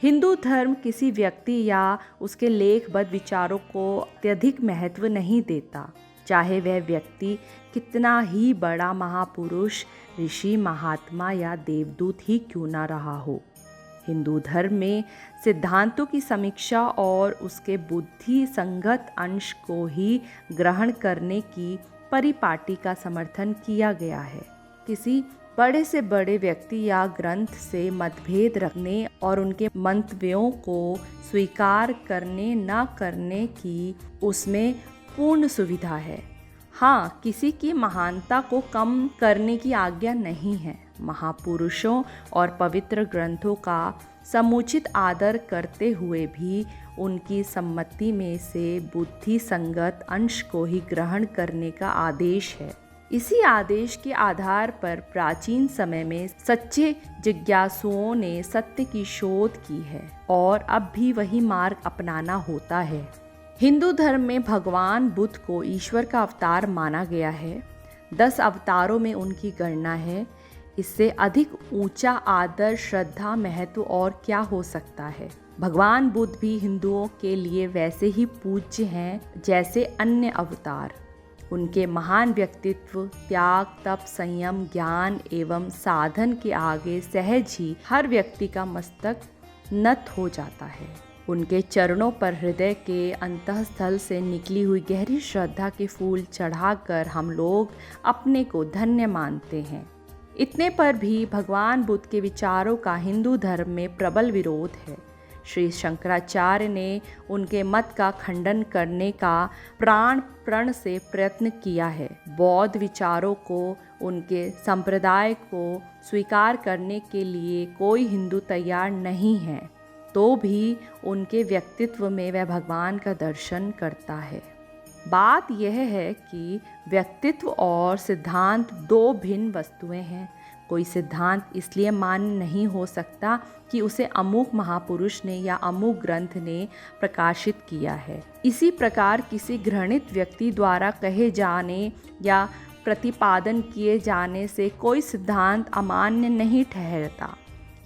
हिंदू धर्म किसी व्यक्ति या उसके लेखबद्ध विचारों को अत्यधिक महत्व नहीं देता, चाहे वह व्यक्ति कितना ही बड़ा महापुरुष, ऋषि, महात्मा या देवदूत ही क्यों ना रहा हो। हिंदू धर्म में सिद्धांतों की समीक्षा और उसके बुद्धि संगत अंश को ही ग्रहण करने की परिपाटी का समर्थन किया गया है। किसी बड़े से बड़े व्यक्ति या ग्रंथ से मतभेद रखने और उनके मंतव्यों को स्वीकार करने न करने की उसमें पूर्ण सुविधा है। हाँ, किसी की महानता को कम करने की आज्ञा नहीं है। महापुरुषों और पवित्र ग्रंथों का समुचित आदर करते हुए भी उनकी सम्मति में से बुद्धि संगत अंश को ही ग्रहण करने का आदेश है। इसी आदेश के आधार पर प्राचीन समय में सच्चे जिज्ञासुओं ने सत्य की शोध की है और अब भी वही मार्ग अपनाना होता है। हिंदू धर्म में भगवान बुद्ध को ईश्वर का अवतार माना गया है। 10 अवतारों में उनकी गणना है। इससे अधिक ऊंचा आदर, श्रद्धा, महत्व और क्या हो सकता है। भगवान बुद्ध भी हिंदुओं के लिए वैसे ही पूज्य हैं जैसे अन्य अवतार। उनके महान व्यक्तित्व, त्याग, तप, संयम, ज्ञान एवं साधन के आगे सहज ही हर व्यक्ति का मस्तक नत हो जाता है। उनके चरणों पर हृदय के अंतःस्थल से निकली हुई गहरी श्रद्धा के फूल चढ़ाकर हम लोग अपने को धन्य मानते हैं। इतने पर भी भगवान बुद्ध के विचारों का हिंदू धर्म में प्रबल विरोध है। श्री शंकराचार्य ने उनके मत का खंडन करने का प्राण प्रण से प्रयत्न किया है। बौद्ध विचारों को, उनके संप्रदाय को स्वीकार करने के लिए कोई हिंदू तैयार नहीं है, तो भी उनके व्यक्तित्व में वह भगवान का दर्शन करता है। बात यह है कि व्यक्तित्व और सिद्धांत 2 भिन्न वस्तुएं हैं। कोई सिद्धांत इसलिए मान्य नहीं हो सकता कि उसे अमुक महापुरुष ने या अमुक ग्रंथ ने प्रकाशित किया है। इसी प्रकार किसी घृणित व्यक्ति द्वारा कहे जाने या प्रतिपादन किए जाने से कोई सिद्धांत अमान्य नहीं ठहरता।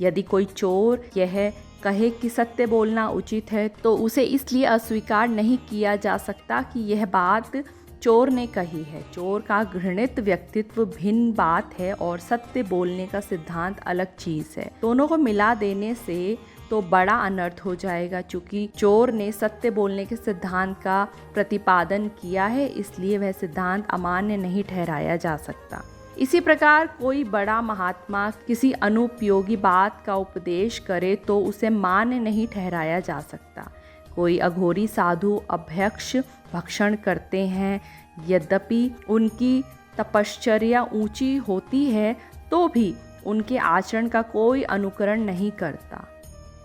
यदि कोई चोर यह कहे कि सत्य बोलना उचित है, तो उसे इसलिए अस्वीकार नहीं किया जा सकता कि यह बात चोर ने कही है। चोर का घृणित व्यक्तित्व भिन्न बात है और सत्य बोलने का सिद्धांत अलग चीज़ है। दोनों को मिला देने से तो बड़ा अनर्थ हो जाएगा। चूँकि चोर ने सत्य बोलने के सिद्धांत का प्रतिपादन किया है, इसलिए वह सिद्धांत अमान्य नहीं ठहराया जा सकता। इसी प्रकार कोई बड़ा महात्मा किसी अनुपयोगी बात का उपदेश करे तो उसे मान्य नहीं ठहराया जा सकता। कोई अघोरी साधु अभ्यक्ष भक्षण करते हैं, यद्यपि उनकी तपश्चर्या ऊंची होती है तो भी उनके आचरण का कोई अनुकरण नहीं करता।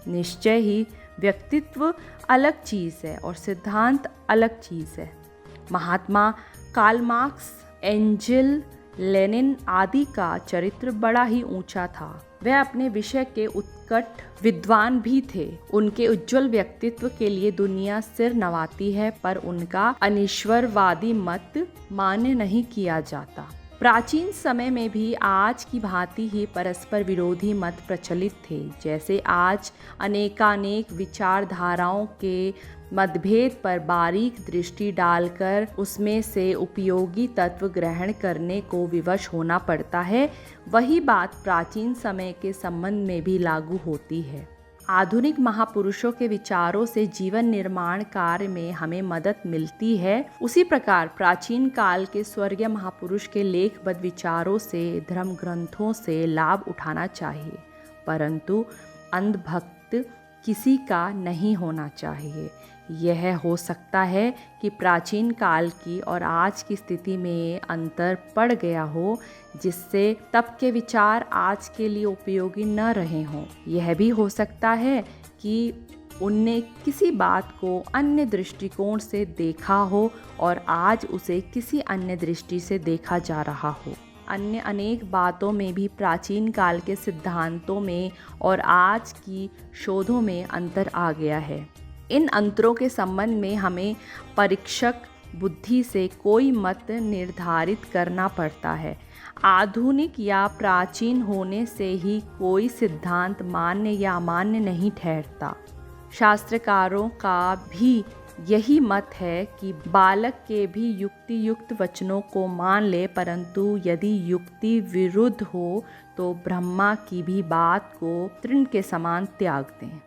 निश्चय ही व्यक्तित्व अलग चीज़ है और सिद्धांत अलग चीज़ है। महात्मा कार्ल मार्क्स, एंजेल लेनिन आदि का चरित्र बड़ा ही ऊंचा था। वह अपने विषय के उत्कट विद्वान भी थे। उनके उज्जवल व्यक्तित्व के लिए दुनिया सिर नवाती है, पर उनका अनिश्वरवादी मत मान्य नहीं किया जाता। प्राचीन समय में भी आज की भांति ही परस्पर विरोधी मत प्रचलित थे। जैसे आज अनेकानेक विचारधाराओं के मतभेद पर बारीक दृष्टि डालकर उसमें से उपयोगी तत्व ग्रहण करने को विवश होना पड़ता है, वही बात प्राचीन समय के संबंध में भी लागू होती है। आधुनिक महापुरुषों के विचारों से जीवन निर्माण कार्य में हमें मदद मिलती है, उसी प्रकार प्राचीन काल के स्वर्गीय महापुरुष के लेखबद्ध विचारों से, धर्म ग्रंथों से लाभ उठाना चाहिए, परंतु अंधभक्त किसी का नहीं होना चाहिए। यह हो सकता है कि प्राचीन काल की और आज की स्थिति में अंतर पड़ गया हो, जिससे तब के विचार आज के लिए उपयोगी न रहे हों। यह भी हो सकता है कि उनने किसी बात को अन्य दृष्टिकोण से देखा हो और आज उसे किसी अन्य दृष्टि से देखा जा रहा हो। अन्य अनेक बातों में भी प्राचीन काल के सिद्धांतों में और आज की शोधों में अंतर आ गया है। इन अंतरों के संबंध में हमें परीक्षक बुद्धि से कोई मत निर्धारित करना पड़ता है। आधुनिक या प्राचीन होने से ही कोई सिद्धांत मान्य या अमान्य नहीं ठहरता। शास्त्रकारों का भी यही मत है कि बालक के भी युक्ति युक्त वचनों को मान ले, परंतु यदि युक्ति विरुद्ध हो तो ब्रह्मा की भी बात को तृण के समान त्याग दें।